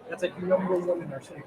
That's like number one in our city.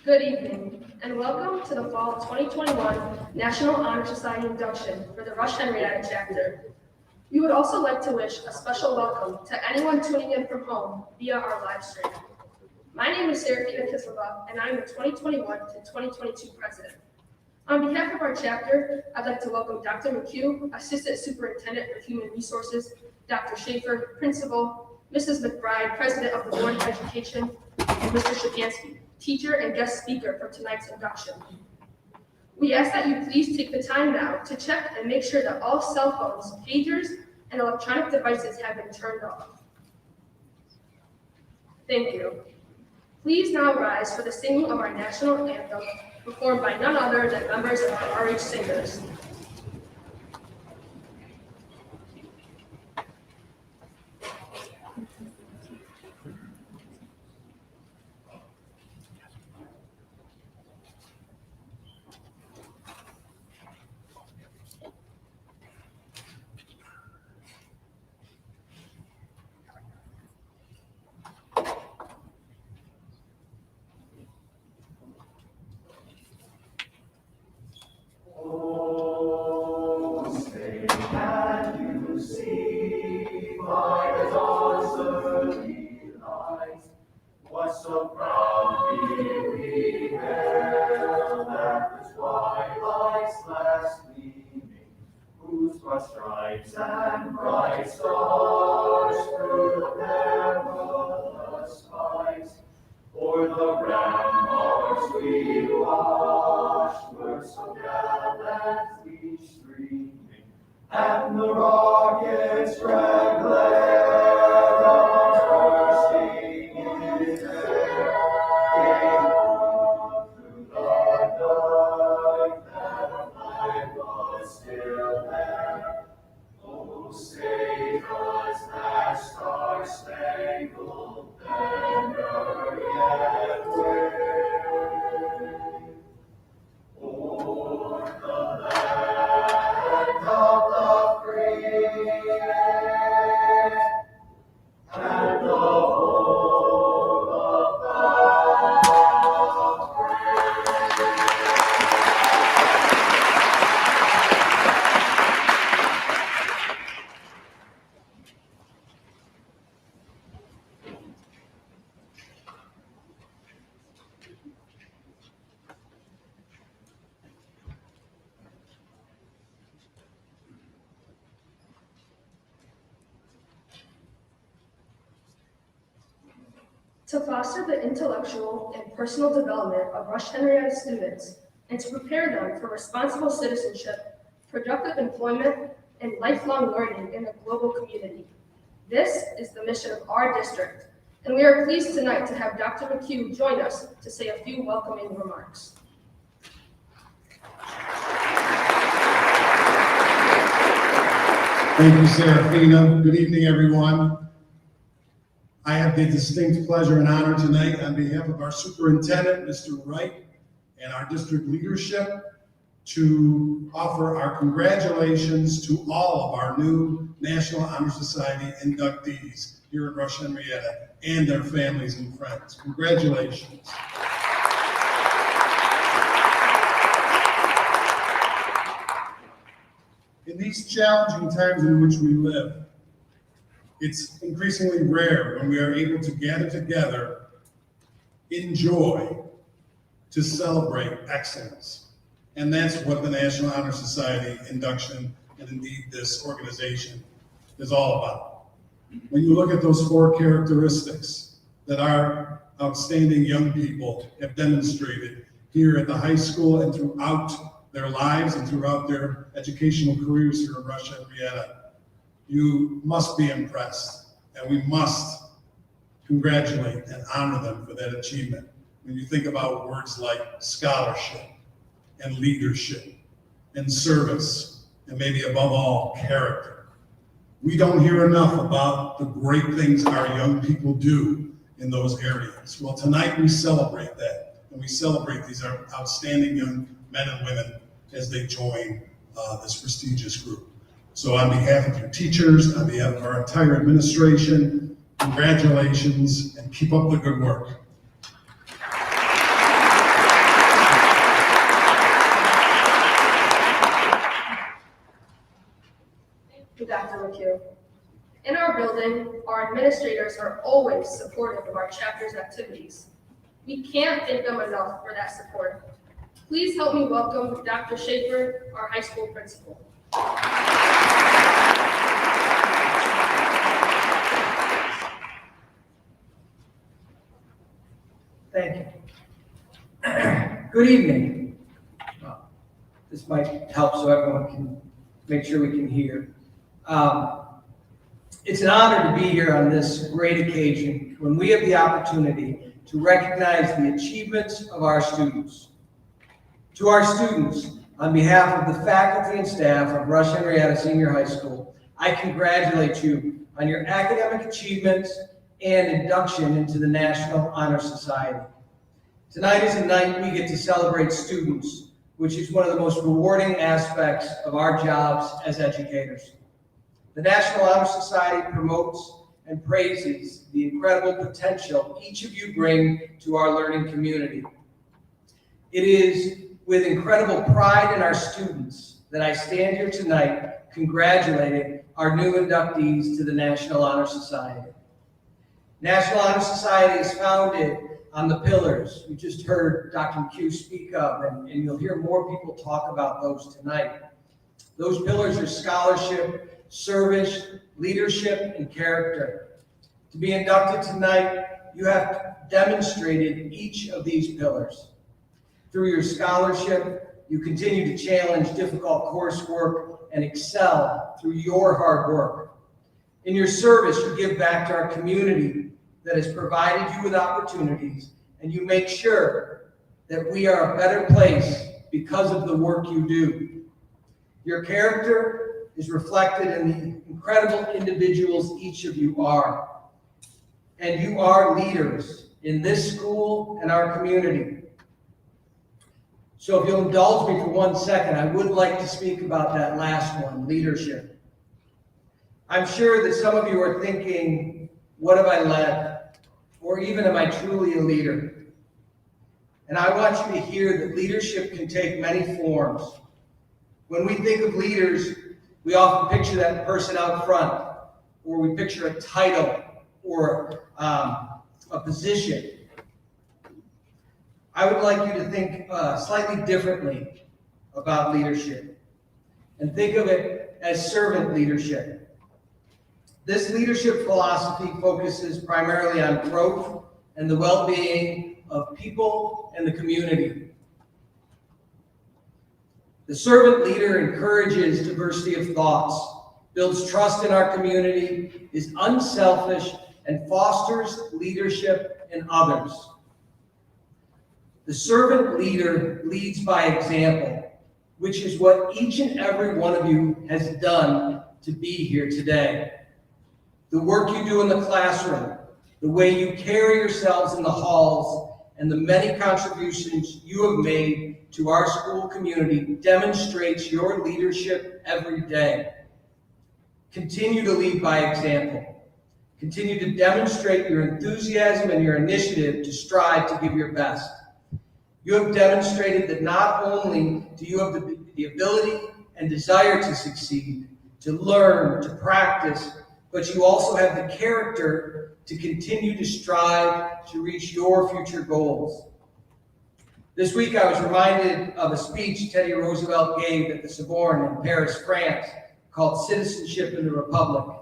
Good evening, and welcome to the Fall 2021 National Honor Society Induction for the Rush Henrietta chapter. We would also like to wish a special welcome to anyone tuning in from home via our live stream. My name is Serafina Kislova, and I'm the 2021 to 2022 president. On behalf of our chapter, I'd like to welcome Dr. McHugh, Assistant Superintendent for Human Resources, Dr. Schaefer, Principal, Mrs. McBride, President of the Board of Education, and Mr. Shapansky, teacher and guest speaker for tonight's induction. We ask that you please take the time now to check and make sure that all cell phones, pagers, and electronic devices have been turned off. Thank you. Please now rise for the singing of our national anthem, performed by none other than members of our RH Singers. Stripes and bright stars through the perilous skies, o'er the ramparts we watched were so gallantly streaming, and the rockets' red glare bursting in air gave proof through the night that our flag was still there. Oh, say does that star-spangled banner yet wave o'er the land of the free and the home of the brave? To foster the intellectual and personal development of Rush Henrietta students and to prepare them for responsible citizenship, productive employment, and lifelong learning in a global community. This is the mission of our district, and we are pleased tonight to have Dr. McHugh join us to say a few welcoming remarks. Thank you, Serafina. Good evening, everyone. I have the distinct pleasure and honor tonight on behalf of our superintendent, Mr. Wright, and our district leadership to offer our congratulations to all of our new National Honor Society inductees here at Rush Henrietta and their families and friends. Congratulations. these challenging times in which we live, it's increasingly rare when we are able to gather together in joy to celebrate excellence. And that's what the National Honor Society Induction, and indeed this organization, is all about. When you look at those 4 characteristics that our outstanding young people have demonstrated here at the high school and throughout their lives and throughout their educational careers here in Rush Henrietta, you must be impressed, and we must congratulate and honor them for that achievement. When you think about words like scholarship and leadership and service, and maybe above all, character. We don't hear enough about the great things our young people do in those areas. Well, tonight we celebrate that, and we celebrate these outstanding young men and women as they join this prestigious group. So on behalf of your teachers, on behalf of our entire administration, congratulations and keep up the good work. Dr. McHugh. In our building, our administrators are always supportive of our chapter's activities. We can't thank them enough for that support. Please help me welcome Dr. Schaefer, our high school principal. Thank you. Good evening. This might help so everyone can make sure we can hear. It's an honor to be here on this great occasion when we have the opportunity to recognize the achievements of our students. To our students, on behalf of the faculty and staff of Rush Henrietta Senior High School, I congratulate you on your academic achievements and induction into the National Honor Society. Tonight is a night we get to celebrate students, which is one of the most rewarding aspects of our jobs as educators. The National Honor Society promotes and praises the incredible potential each of you bring to our learning community. It is with incredible pride in our students that I stand here tonight congratulating our new inductees to the National Honor Society. National Honor Society is founded on the pillars you just heard Dr. McHugh speak of, and you'll hear more people talk about those tonight. Those pillars are scholarship, service, leadership, and character. To be inducted tonight, you have demonstrated each of these pillars. Through your scholarship, you continue to challenge difficult coursework and excel through your hard work. In your service, you give back to our community that has provided you with opportunities, and you make sure that we are a better place because of the work you do. Your character is reflected in the incredible individuals each of you are. And you are leaders in this school and our community. So if you'll indulge me for 1 second, I would like to speak about that last one, leadership. I'm sure that some of you are thinking, what have I led? Or even, am I truly a leader? And I want you to hear that leadership can take many forms. When we think of leaders, we often picture that person out front, or we picture a title or a position. I would like you to think slightly differently about leadership and think of it as servant leadership. This leadership philosophy focuses primarily on growth and the well-being of people and the community. The servant leader encourages diversity of thoughts, builds trust in our community, is unselfish, and fosters leadership in others. The servant leader leads by example, which is what each and every one of you has done to be here today. The work you do in the classroom, the way you carry yourselves in the halls, and the many contributions you have made to our school community demonstrates your leadership every day. Continue to lead by example. Continue to demonstrate your enthusiasm and your initiative to strive to give your best. You have demonstrated that not only do you have the ability and desire to succeed, to learn, to practice, but you also have the character to continue to strive to reach your future goals. This week I was reminded of a speech Teddy Roosevelt gave at the Sorbonne in Paris, France, called Citizenship in the Republic.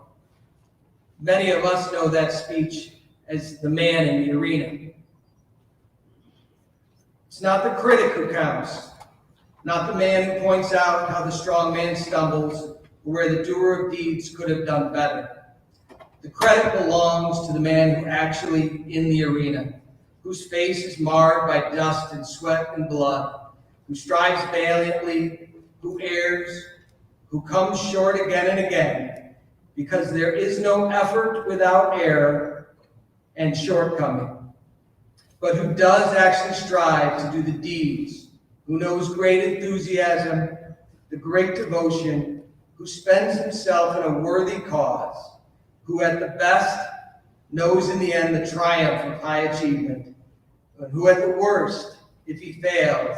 Many of us know that speech as the man in the arena. It's not the critic who counts, not the man who points out how the strong man stumbles, or where the doer of deeds could have done better. The credit belongs to the man who actually in the arena, whose face is marred by dust and sweat and blood, who strives valiantly, who errs, who comes short again and again, because there is no effort without error and shortcoming, but who does actually strive to do the deeds, who knows great enthusiasm, the great devotion, who spends himself in a worthy cause, who at the best knows in the end the triumph of high achievement, but who at the worst, if he fails,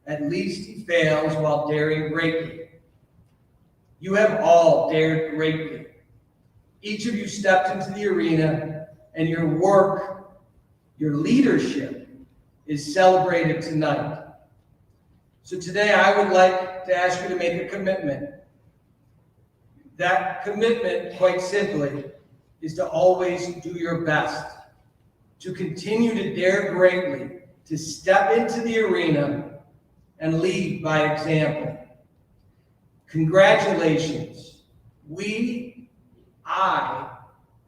at least he fails while daring greatly. You have all dared greatly. Each of you stepped into the arena, and your work, your leadership, is celebrated tonight. So today I would like to ask you to make a commitment. That commitment, quite simply, is to always do your best, to continue to dare greatly, to step into the arena and lead by example. Congratulations. I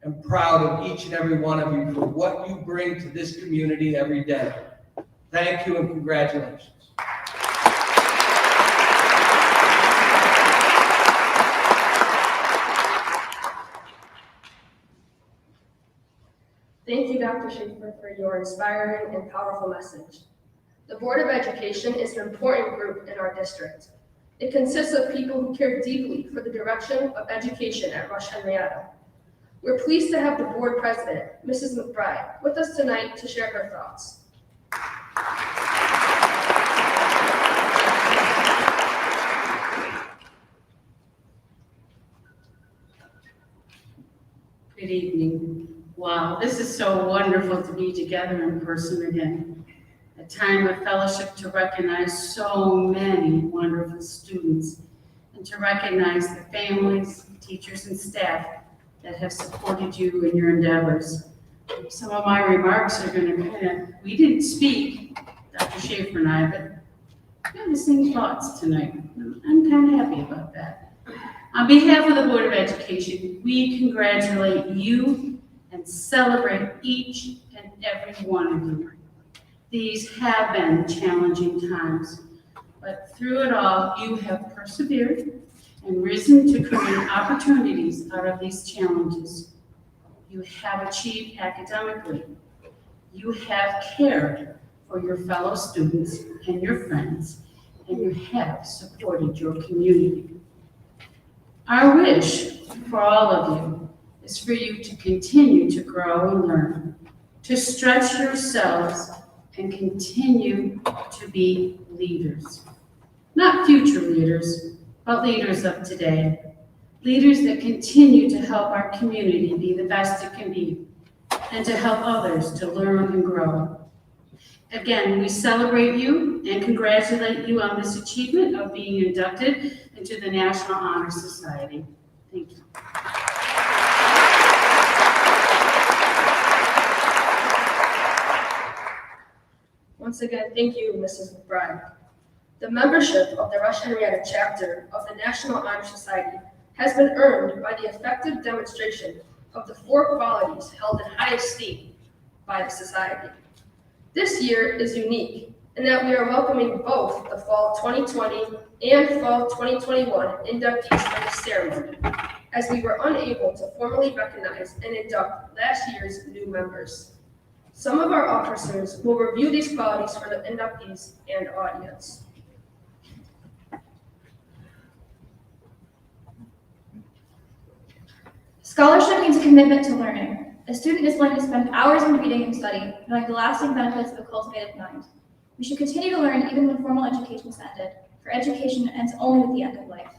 am proud of each and every one of you for what you bring to this community every day. Thank you and congratulations. Thank you, Dr. Schaefer, for your inspiring and powerful message. The Board of Education is an important group in our district. It consists of people who care deeply for the direction of education at Rush Henrietta. We're pleased to have the board president, Mrs. McBride, with us tonight to share her thoughts. Good evening. Wow, this is so wonderful to be together in person again. A time of fellowship to recognize so many wonderful students and to recognize the families, teachers, and staff that have supported you in your endeavors. Some of my remarks are going to we didn't speak, Dr. Schaefer and I, but we have the same thoughts tonight. I'm kind of happy about that. On behalf of the Board of Education, we congratulate you and celebrate each and every one of you. These have been challenging times, but through it all, you have persevered and risen to create opportunities out of these challenges. You have achieved academically. You have cared for your fellow students and your friends, and you have supported your community. Our wish for all of you is for you to continue to grow and learn, to stretch yourselves and continue to be leaders. Not future leaders, but leaders of today. Leaders that continue to help our community be the best it can be and to help others to learn and grow. Again, we celebrate you and congratulate you on this achievement of being inducted into the National Honor Society. Thank you. Once again, thank you, Mrs. McBride. The membership of the Rush Henrietta chapter of the National Honor Society has been earned by the effective demonstration of the 4 qualities held in high esteem by the society. This year is unique in that we are welcoming both the Fall 2020 and Fall 2021 inductees for this ceremony, as we were unable to formally recognize and induct last year's new members. Some of our officers will review these qualities for the inductees and audience. Scholarship means a commitment to learning. A student is willing to spend hours in reading and study, knowing the lasting benefits of a cultivated mind. We should continue to learn even when formal education is ended. for education ends only with the end of life.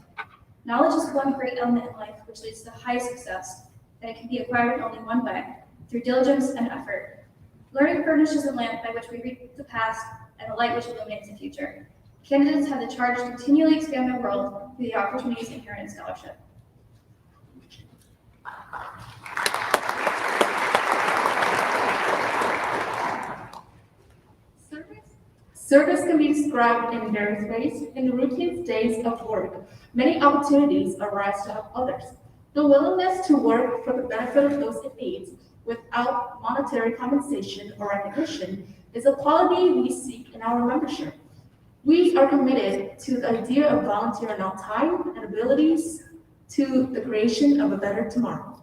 Knowledge is one great element in life which leads to high success, and it can be acquired in only one way, through diligence and effort. Learning furnishes a lamp by which we read the past and the light which illuminates the future. Candidates have the charge to continually expand their world through the opportunities inherent in scholarship. Service can be described in various ways. In the routine days of work, many opportunities arise to help others. The willingness to work for the benefit of those in need without monetary compensation or recognition is a quality we seek in our membership. We are committed to the idea of volunteering our time and abilities to the creation of a better tomorrow.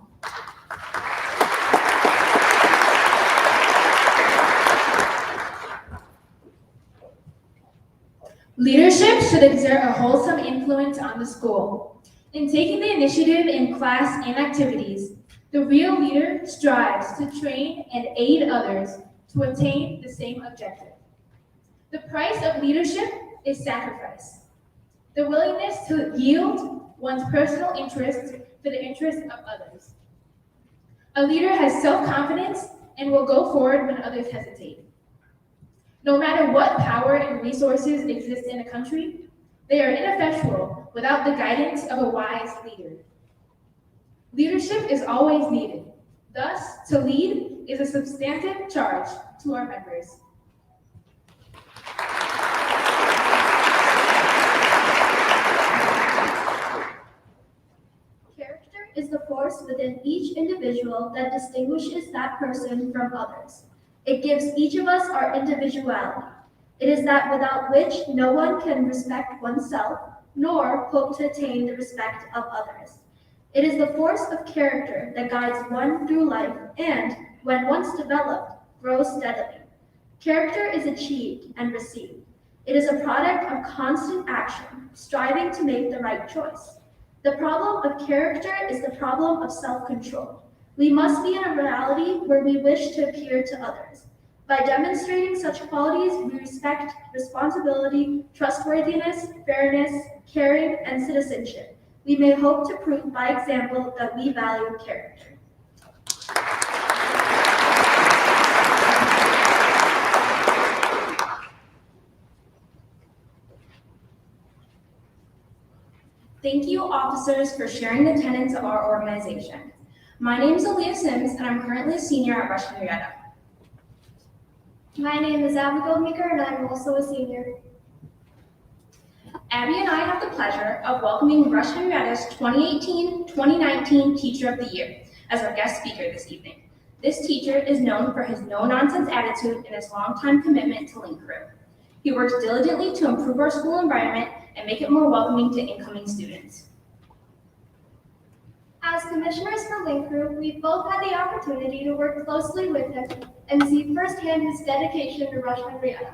Leadership should exert a wholesome influence on the school. In taking the initiative in class and activities, the real leader strives to train and aid others to attain the same objective. The price of leadership is sacrifice. The willingness to yield one's personal interests for the interests of others. A leader has self-confidence and will go forward when others hesitate. No matter what power and resources exist in a country, they are ineffectual without the guidance of a wise leader. Leadership is always needed. Thus, to lead is a substantive charge to our members. Character is the force within each individual that distinguishes that person from others. It gives each of us our individuality. It is that without which no one can respect oneself, nor hope to attain the respect of others. It is the force of character that guides one through life and, when once developed, grows steadily. Character is achieved and received. It is a product of constant action, striving to make the right choice. The problem of character is the problem of self-control. We must be in a reality where we wish to appear to others. By demonstrating such qualities, we respect responsibility, trustworthiness, fairness, caring, and citizenship. We may hope to prove by example that we value character. Thank you, officers, for sharing the tenets of our organization. My name is Aaliyah Sims, and I'm currently a senior at Rush Henrietta. My name is Abigail Meeker, and I'm also a senior. Abby and I have the pleasure of welcoming Rush Henrietta's 2018-2019 Teacher of the Year as our guest speaker this evening. This teacher is known for his no-nonsense attitude and his long-time commitment to Link Crew. He works diligently to improve our school environment and make it more welcoming to incoming students. As commissioners for Link Crew, we've both had the opportunity to work closely with him and see firsthand his dedication to Rush Henrietta.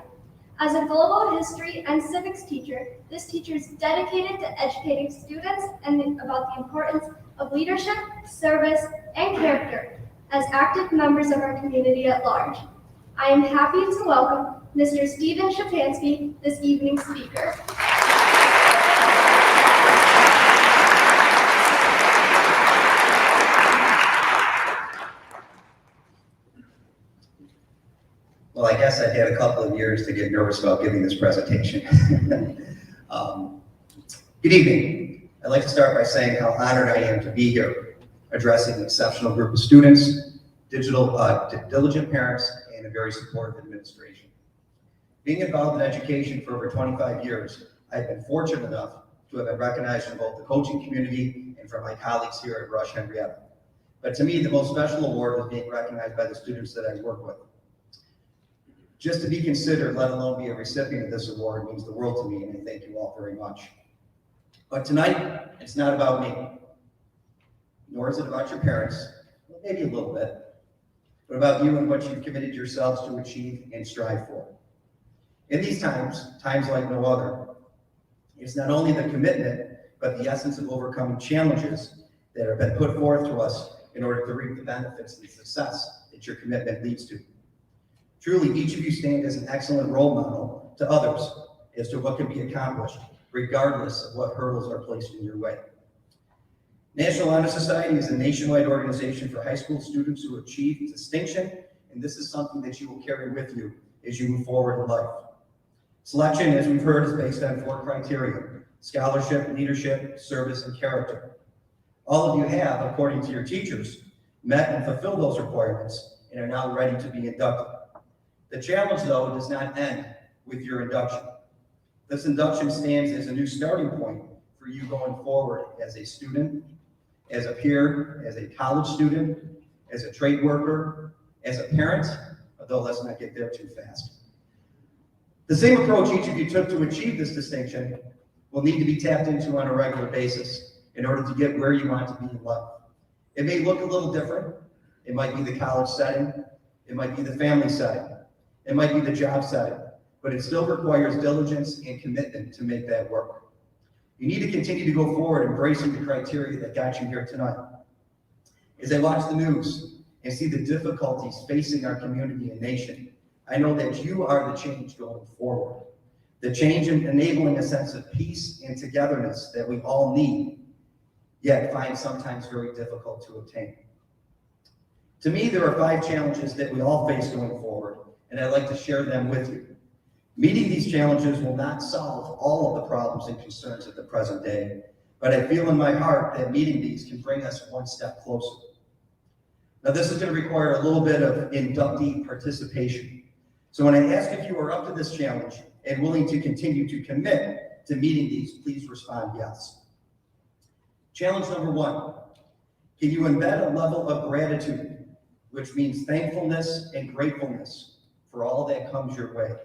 As a global history and civics teacher, this teacher is dedicated to educating students and about the importance of leadership, service, and character as active members of our community at large. I am happy to welcome Mr. Stephen Shapansky, this evening's speaker. Well, I guess I've had a couple of years to get nervous about giving this presentation. Good evening. I'd like to start by saying how honored I am to be here, addressing an exceptional group of students, diligent parents, and a very supportive administration. Being involved in education for over 25 years, I've been fortunate enough to have been recognized from both the coaching community and from my colleagues here at Rush Henrietta. But to me, the most special award is being recognized by the students that I work with. Just to be considered, let alone be a recipient of this award, means the world to me, and I thank you all very much. But tonight, it's not about me, nor is it about your parents, well, maybe a little bit, but about you and what you've committed yourselves to achieve and strive for. In these times like no other, it's not only the commitment, but the essence of overcoming challenges that have been put forth to us in order to reap the benefits and success that your commitment leads to. Truly, each of you stand as an excellent role model to others as to what can be accomplished regardless of what hurdles are placed in your way. National Honor Society is a nationwide organization for high school students who achieve distinction, and this is something that you will carry with you as you move forward in life. Selection, as we've heard, is based on 4 criteria: scholarship, leadership, service, and character. All of you have, according to your teachers, met and fulfilled those requirements and are now ready to be inducted. The challenge, though, does not end with your induction. This induction stands as a new starting point for you going forward as a student, as a peer, as a college student, as a trade worker, as a parent, although let's not get there too fast. The same approach each of you took to achieve this distinction will need to be tapped into on a regular basis in order to get where you want to be in life. It may look a little different. It might be the college setting. It might be the family setting. It might be the job setting, but it still requires diligence and commitment to make that work. You need to continue to go forward embracing the criteria that got you here tonight. As I watch the news and see the difficulties facing our community and nation, I know that you are the change going forward. The change in enabling a sense of peace and togetherness that we all need, yet find sometimes very difficult to obtain. To me, there are 5 challenges that we all face going forward, and I'd like to share them with you. Meeting these challenges will not solve all of the problems and concerns of the present day, but I feel in my heart that meeting these can bring us one step closer. Now, this is going to require a little bit of inductee participation. So when I ask if you are up to this challenge and willing to continue to commit to meeting these, please respond yes. Challenge number 1, can you embed a level of gratitude, which means thankfulness and gratefulness for all that comes your way?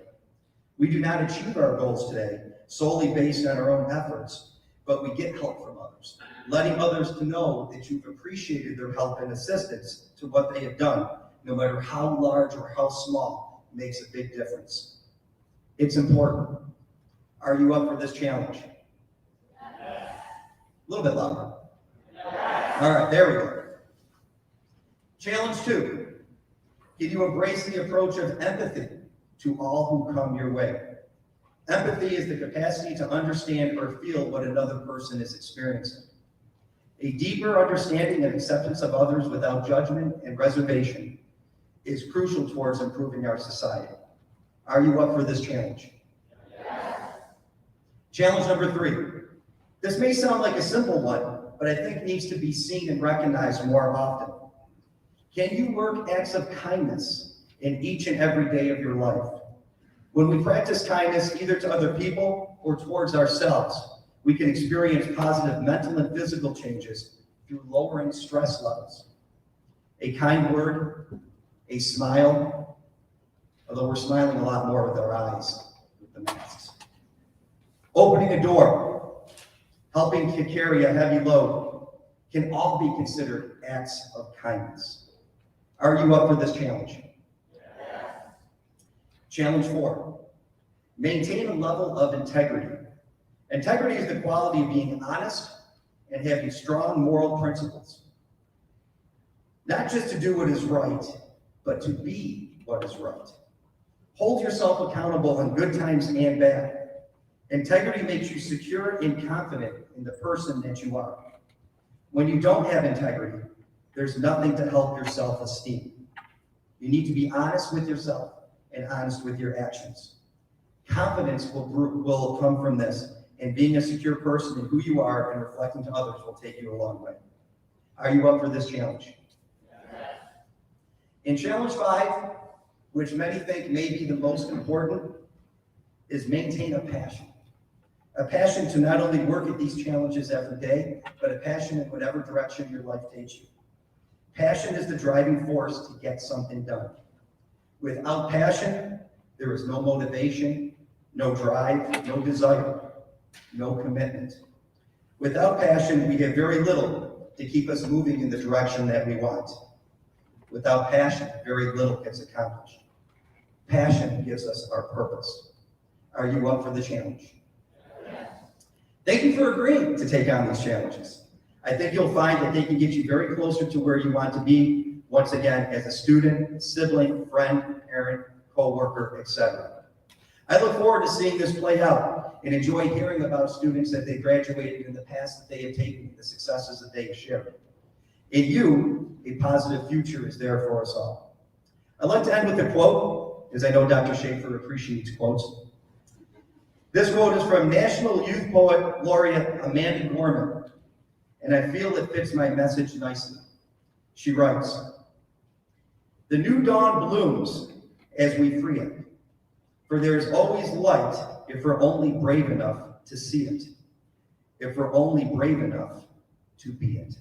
We do not achieve our goals today solely based on our own efforts, but we get help from others. Letting others to know that you've appreciated their help and assistance to what they have done, no matter how large or how small, makes a big difference. It's important. Are you up for this challenge? A little bit louder. All right, there we go. Challenge 2, can you embrace the approach of empathy to all who come your way? Empathy is the capacity to understand or feel what another person is experiencing. A deeper understanding and acceptance of others without judgment and reservation is crucial towards improving our society. Are you up for this challenge? Yes. Challenge number 3. This may sound like a simple one, but I think needs to be seen and recognized more often. Can you work acts of kindness in each and every day of your life? When we practice kindness either to other people or towards ourselves, we can experience positive mental and physical changes through lowering stress levels. A kind word, a smile, although we're smiling a lot more with our eyes with the masks. Opening a door, helping to carry a heavy load, can all be considered acts of kindness. Are you up for this challenge? Yes. Challenge 4, maintain a level of integrity. Integrity is the quality of being honest and having strong moral principles. Not just to do what is right, but to be what is right. Hold yourself accountable in good times and bad. Integrity makes you secure and confident in the person that you are. When you don't have integrity, there's nothing to help your self-esteem. You need to be honest with yourself and honest with your actions. Confidence will come from this, and being a secure person in who you are and reflecting to others will take you a long way. Are you up for this challenge? Yes. In challenge 5, which many think may be the most important, is maintain a passion. A passion to not only work at these challenges every day, but a passion in whatever direction your life takes you. Passion is the driving force to get something done. Without passion, there is no motivation, no drive, no desire, no commitment. Without passion, we have very little to keep us moving in the direction that we want. Without passion, very little gets accomplished. Passion gives us our purpose. Are you up for the challenge? Yes. Thank you for agreeing to take on these challenges. I think you'll find that they can get you very closer to where you want to be, once again, as a student, sibling, friend, parent, co-worker, etc. I look forward to seeing this play out and enjoy hearing about students that they graduated in the past that they have taken, the successes that they have shared. In you, a positive future is there for us all. I'd like to end with a quote, as I know Dr. Schaefer appreciates quotes. This quote is from National Youth Poet Laureate Amanda Gorman, and I feel it fits my message nicely. She writes, "The new dawn blooms as we free it, for there is always light if we're only brave enough to see it, if we're only brave enough to be it."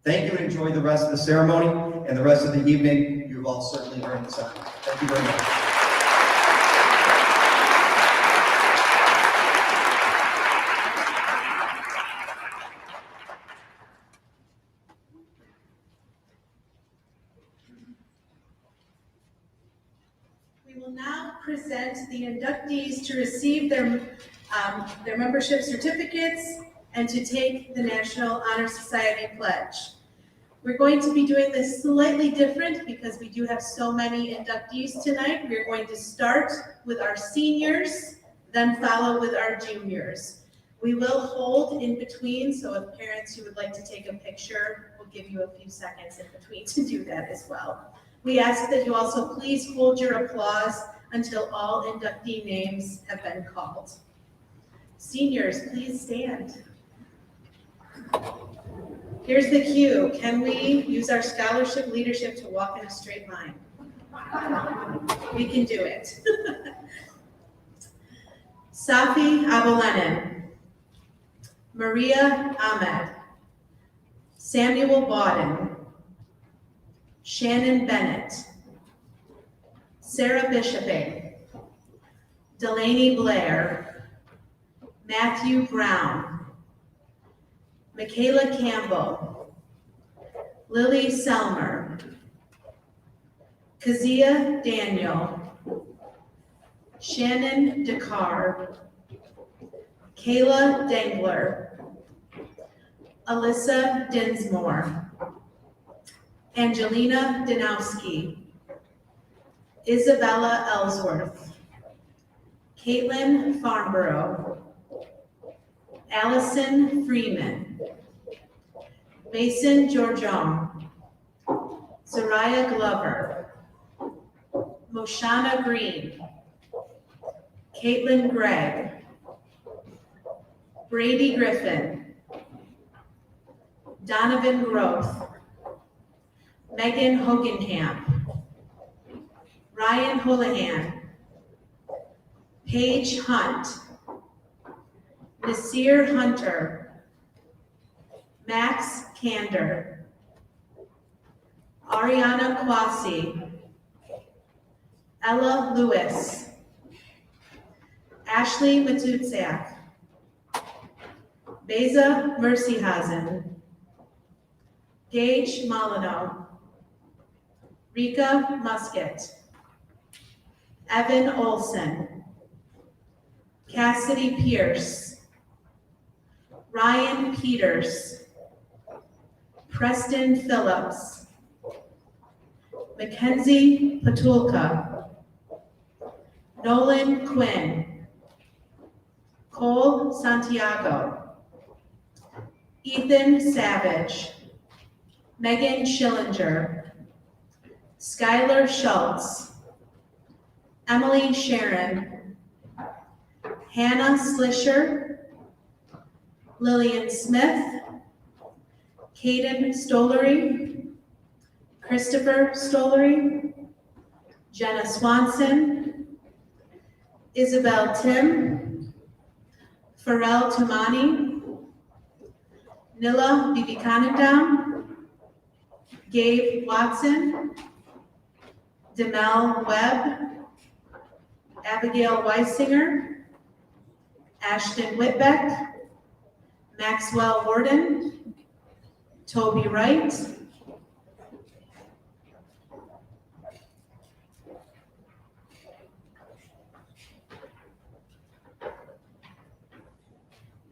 Thank you, and enjoy the rest of the ceremony and the rest of the evening. You've all certainly earned this honor. Thank you very much. We will now present the inductees to receive their membership certificates and to take the National Honor Society pledge. We're going to be doing this slightly different because we do have so many inductees tonight. We're going to start with our seniors, then follow with our juniors. We will hold in between, so if parents who would like to take a picture, we'll give you a few seconds in between to do that as well. We ask that you also please hold your applause until all inductee names have been called. Seniors, please stand. Here's the cue. Can we use our scholarship leadership to walk in a straight line? We can do it. Safi Aboulenin, Maria Ahmed, Samuel Bawden, Shannon Bennett, Sarah Bishoping, Delaney Blair, Matthew Brown, Michaela Campbell, Lily Selmer, Kazia Daniel, Shannon Descartes, Kayla Dengler, Alyssa Dinsmore, Angelina Danowski, Isabella Ellsworth, Caitlin Farnborough, Allison Freeman, Mason Georgion, Zariah Glover, Moshana Green, Caitlin Gregg, Brady Griffin, Donovan Groth, Megan Hogenkamp, Ryan Houlihan, Paige Hunt, Nasir Hunter, Max Kander, Ariana Kwasi, Ella Lewis, Ashley Matutsak, Beza Mercyhazen, Gage Molyneux, Rika Musket, Evan Olson, Cassidy Pierce, Ryan Peters, Preston Phillips, Mackenzie Patulka, Nolan Quinn, Cole Santiago, Ethan Savage, Megan Schillinger, Skylar Schultz, Emily Sharon, Hannah Slisher, Lillian Smith, Caden Stollery, Christopher Stollery, Jenna Swanson, Isabel Tim, Pharrell Tumani, Nilla Vivekanandam, Gabe Watson, Demel Webb, Abigail Weisinger, Ashton Whitbeck, Maxwell Warden, Toby Wright,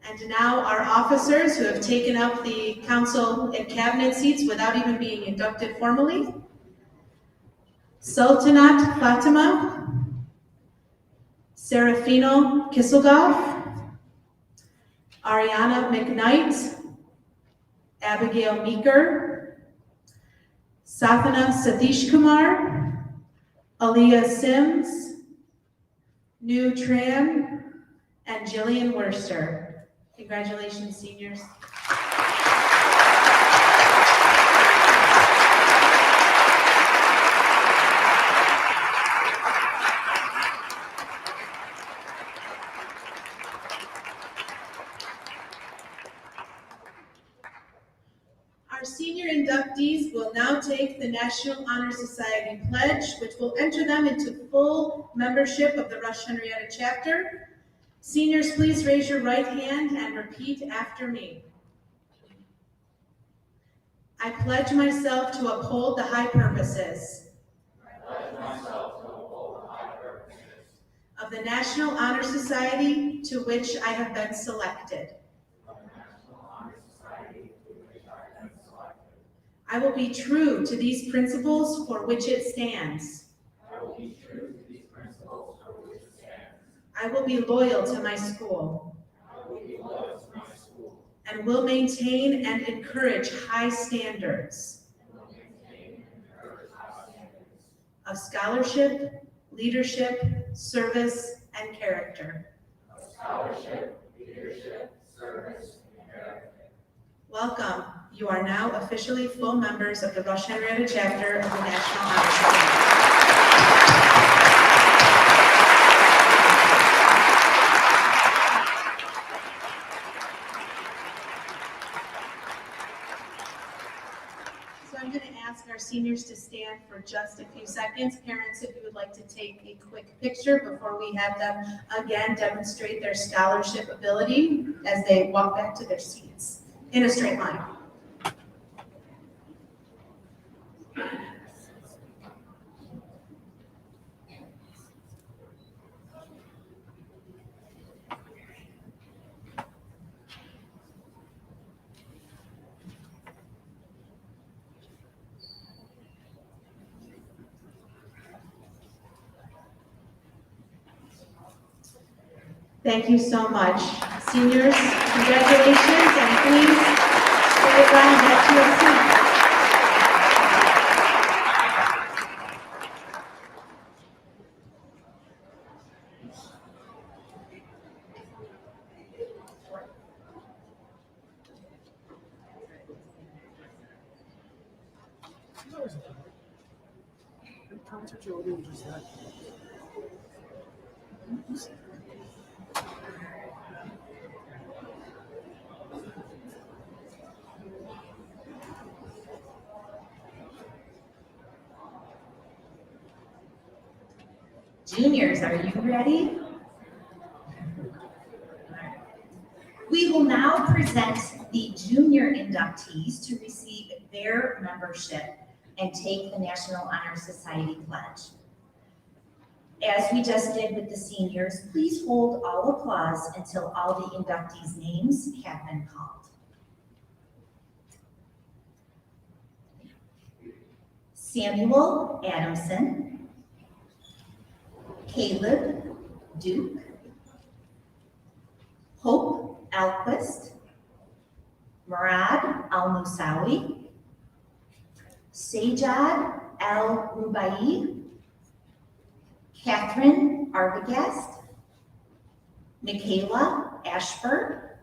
and now our officers who have taken up the council and cabinet seats without even being inducted formally. Sultanat Fatima, Serafino Kisselgoff, Ariana McKnight, Abigail Meeker, Sathana Satish Kumar, Aaliyah Sims, Nu Tran, and Jillian Worster. Congratulations, seniors. Our senior inductees will now take the National Honor Society pledge, which will enter them into full membership of the Rush Henrietta chapter. Seniors, please raise your right hand and repeat after me. I pledge myself to uphold the high purposes of the National Honor Society to which I have been selected. I will be true to these principles for which it stands. I will be loyal to my school. And will maintain and encourage high standards of scholarship, leadership, service, and character. Welcome. You are now officially full members of the Rush Henrietta chapter of the National Honor Society. So I'm going to ask our seniors to stand for just a few seconds. Parents, if you would like to take a quick picture before we have them again demonstrate their scholarship ability as they walk back to their seats in a straight line. Thank you so much. Seniors, congratulations, and please stay around back to your seat. Juniors, are you ready? We will now present the junior inductees to receive their membership and take the National Honor Society pledge. As we just did with the seniors, please hold all applause until all the inductees' names have been called. Samuel Adamson, Caleb Duke, Hope Alquist, Murad Al-Musawi, Sajad Al-Rubai, Catherine Arbogast, Michaela Ashford,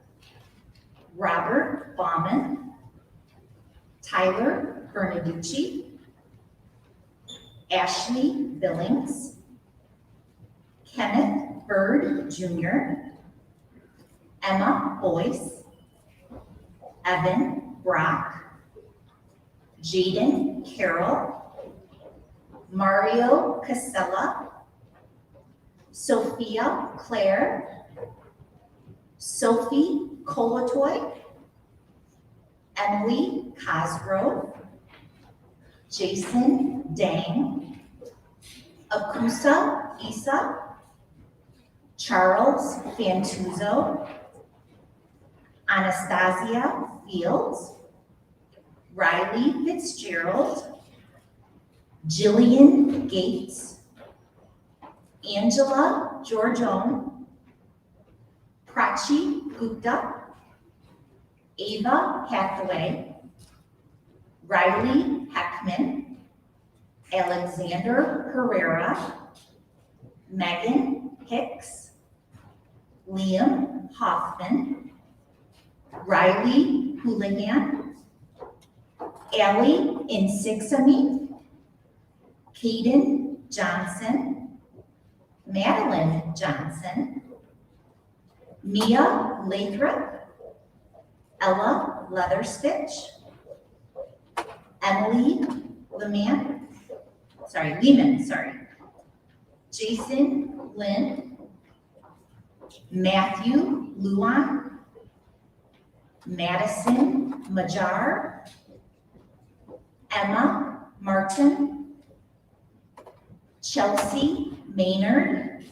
Robert Bauman, Tyler Bernaducci, Ashley Billings, Kenneth Bird Jr., Emma Boyce, Evan Brock, Jaden Carroll, Mario Casella, Sophia Claire, Sophie Kolatoy, Emily Cosgrove, Jason Dang, Akusa Isa, Charles Fantuzzo, Anastasia Fields, Riley Fitzgerald, Jillian Gates, Angela Georgione, Prachi Gupta, Ava Hathaway, Riley Heckman, Alexander Herrera, Megan Hicks, Liam Hoffman, Riley Houlihan, Allie Insigsamy, Caden Johnson, Madeline Johnson, Mia Lathrop, Ella Leatherstitch, Emily Lehman, Jason Lynn, Matthew Luan, Madison Majar, Emma Martin, Chelsea Maynard,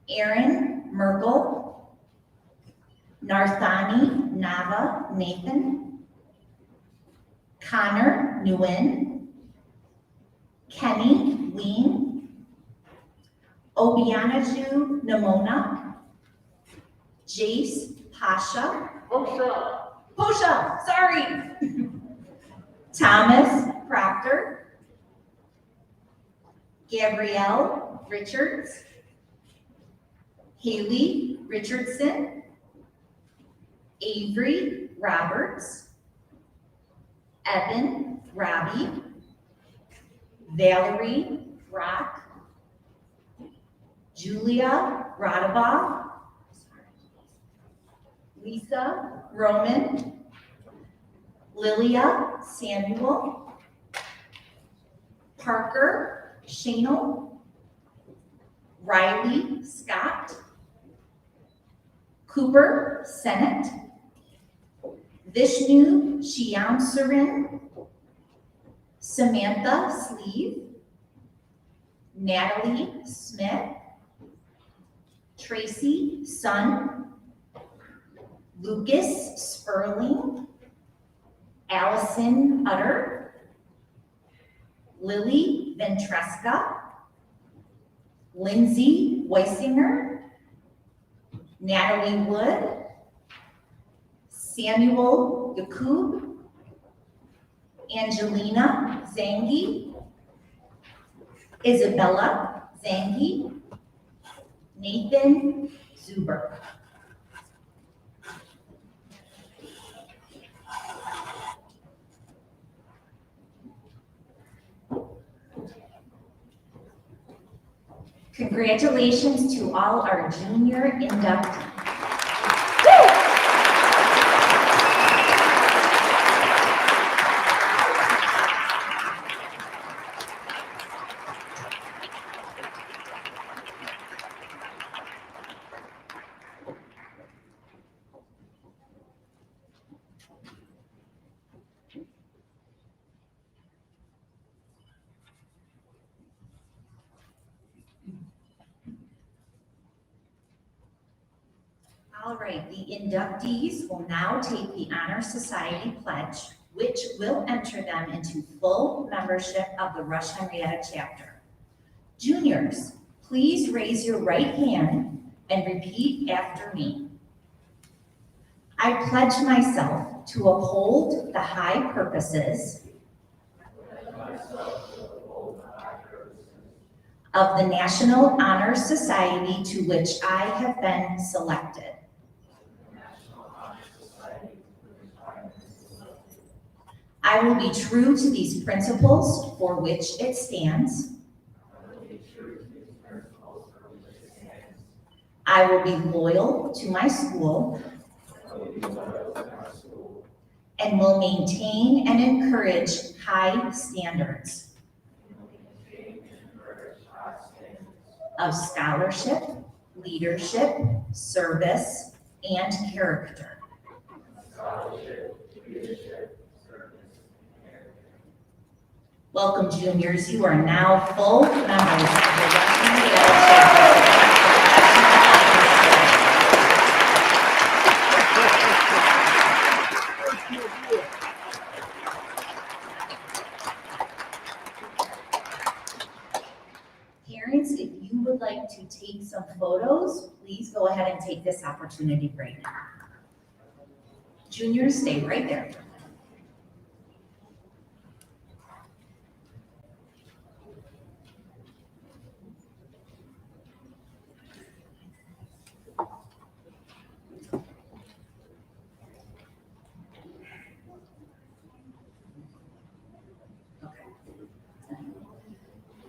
Aaron Merkel, Narthani Nava Nathan, Connor Nguyen, Kenny Ween, Obianaju Namona, Jace Pasha, Posha, sorry, Thomas Proctor, Gabrielle Richards, Haley Richardson, Avery Roberts, Evan Robbie, Valerie Rock, Julia Radaba, Lisa Roman, Lilia Samuel, Parker Shanel, Riley Scott, Cooper Sennett, Vishnu Shyamsuren, Samantha Sleeve, Natalie Smith, Tracy Sun, Lucas Sperling, Allison Utter, Lily Ventresca, Lindsay Weisinger, Natalie Wood, Samuel Yakub, Angelina Zangi, Isabella Zangi, Nathan Zuber. Congratulations to all our junior inductees. All right, the inductees will now take the Honor Society Pledge, which will enter them into full membership of the Rush Henrietta chapter. Juniors, please raise your right hand and repeat after me. I pledge myself to uphold the high purposes of the National Honor Society to which I have been selected. I will be true to these principles for which it stands. I will be loyal to my school and will maintain and encourage high standards of scholarship, leadership, service, and character. Welcome, juniors. You are now full members of the Rush Henrietta chapter. Parents, if you would like to take some photos, please go ahead and take this opportunity right now. Juniors, stay right there.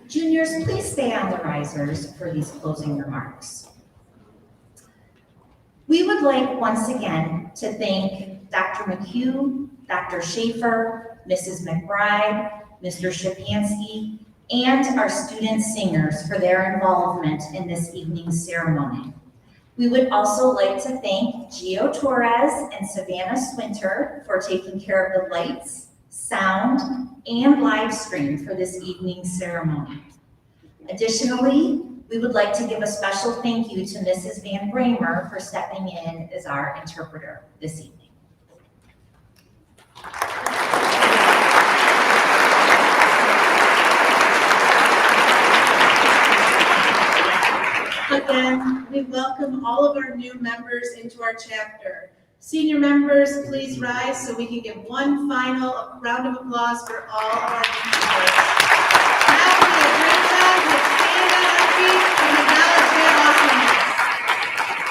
Juniors, please stay on the risers for these closing remarks. We would like once again to thank Dr. McHugh, Dr. Schaefer, Mrs. McBride, Mr. Shapansky, and our student singers for their involvement in this evening's ceremony. We would also like to thank Gio Torres and Savannah Swinter for taking care of the lights, sound, and live stream for this evening's ceremony. Additionally, we would like to give a special thank you to Mrs. Van Bramer for stepping in as our interpreter this evening. Again, we welcome all of our new members into our chapter. Senior members, please rise so we can give one final round of applause for all of our new members. Now we have great job. Let's stand on our feet and acknowledge their awesomeness.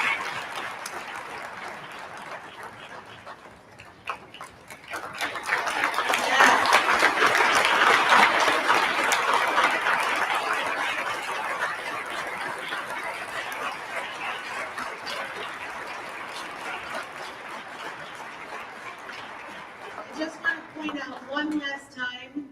I just want to point out one last time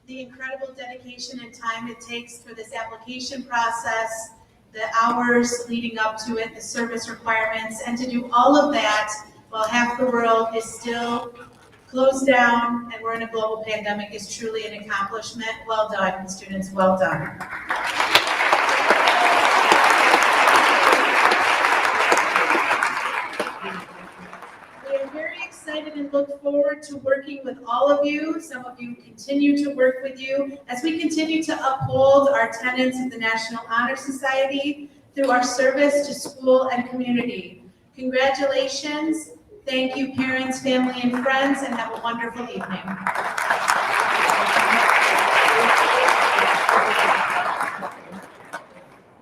the incredible dedication and time it takes for this application process, the hours leading up to it, the service requirements, and to do all of that while half the world is still closed down and we're in a global pandemic is truly an accomplishment. Well done, students, well done. We are very excited and look forward to working with all of you. Some of you continue to work with you as we continue to uphold our tenets of the National Honor Society through our service to school and community. Congratulations. Thank you, parents, family, and friends, and have a wonderful evening.